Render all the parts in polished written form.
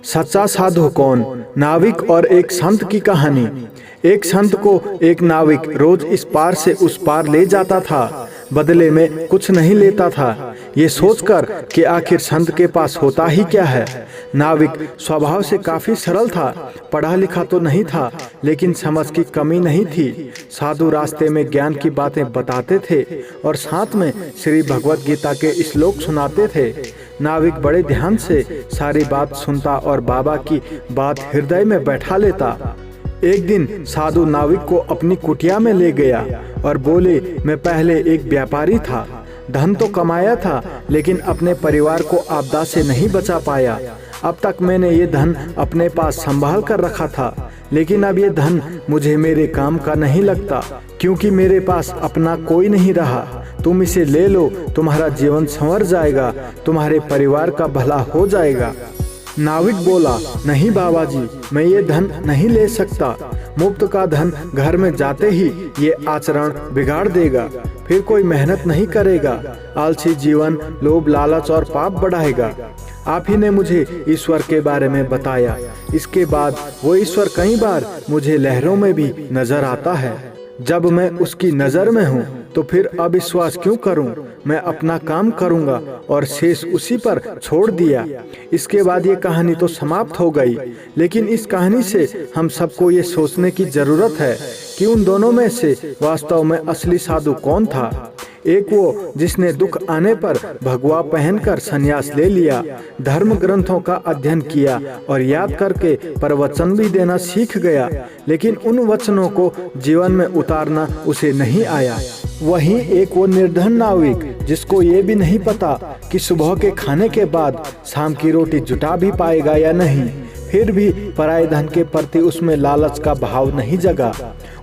सच्चा साधु कौन? नाविक और एक संत की कहानी। एक संत को एक नाविक रोज इस पार से उस पार ले जाता था, बदले में कुछ नहीं लेता था। ये सोचकर कि आखिर संत के पास होता ही क्या है। नाविक स्वभाव से काफी सरल था, पढ़ा लिखा तो नहीं था, लेकिन समझ की कमी नहीं थी। साधु रास्ते में ज्ञान की बातें बताते थे और साथ में श्री भगवत गीता के श्लोक सुनाते थे। नाविक बड़े ध्यान से सारी बात सुनता और बाबा की बात हृदय में बैठा लेता। एक दिन साधु नाविक को अपनी कुटिया में ले गया और बोले, मैं पहले एक व्यापारी था, धन तो कमाया था, लेकिन अपने परिवार को आपदा से नहीं बचा पाया। अब तक मैंने ये धन अपने पास संभाल कर रखा था, लेकिन अब ये धन मुझे मेरे काम का नहीं लगता, क्योंकि मेरे पास अपना कोई नहीं रहा। तुम इसे ले लो, तुम्हारा जीवन संवर जाएगा, तुम्हारे परिवार का भला हो जाएगा। नाविक बोला, नहीं बाबा जी, मैं ये धन नहीं ले सकता। मुफ्त का धन घर में जाते ही ये आचरण बिगाड़ देगा, फिर कोई मेहनत नहीं करेगा, आलसी जीवन लोभ लालच और पाप बढ़ाएगा। आप ही ने मुझे ईश्वर के बारे में बताया। इसके बाद वो ईश्वर कई बार मुझे लहरों में भी नजर आता है। जब मैं उसकी नजर में हूँ तो फिर अविश्वास क्यों करूं? मैं अपना काम करूंगा और शेष उसी पर छोड़ दिया। इसके बाद ये कहानी तो समाप्त हो गई, लेकिन इस कहानी से हम सबको ये सोचने की जरूरत है कि उन दोनों में से वास्तव में असली साधु कौन था। एक वो जिसने दुख आने पर भगवा पहनकर संन्यास ले लिया, धर्म ग्रंथों का अध्ययन किया और याद करके प्रवचन भी देना सीख गया, लेकिन उन वचनों को जीवन में उतारना उसे नहीं आया। वहीं एक वो निर्धन नाविक जिसको ये भी नहीं पता कि सुबह के खाने के बाद शाम की रोटी जुटा भी पाएगा या नहीं, फिर भी पराये धन के प्रति उसमें लालच का भाव नहीं जगा।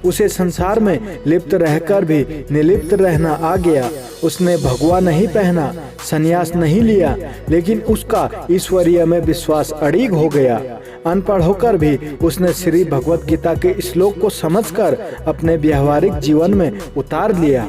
उसे संसार में लिप्त रहकर भी निर्लिप्त रहना आ गया। उसने भगवा नहीं पहना, संन्यास नहीं लिया, लेकिन उसका ईश्वरीय में विश्वास अड़िग हो गया। अनपढ़ होकर भी उसने श्री भगवत गीता के श्लोक को समझकर अपने व्यावहारिक जीवन में उतार लिया।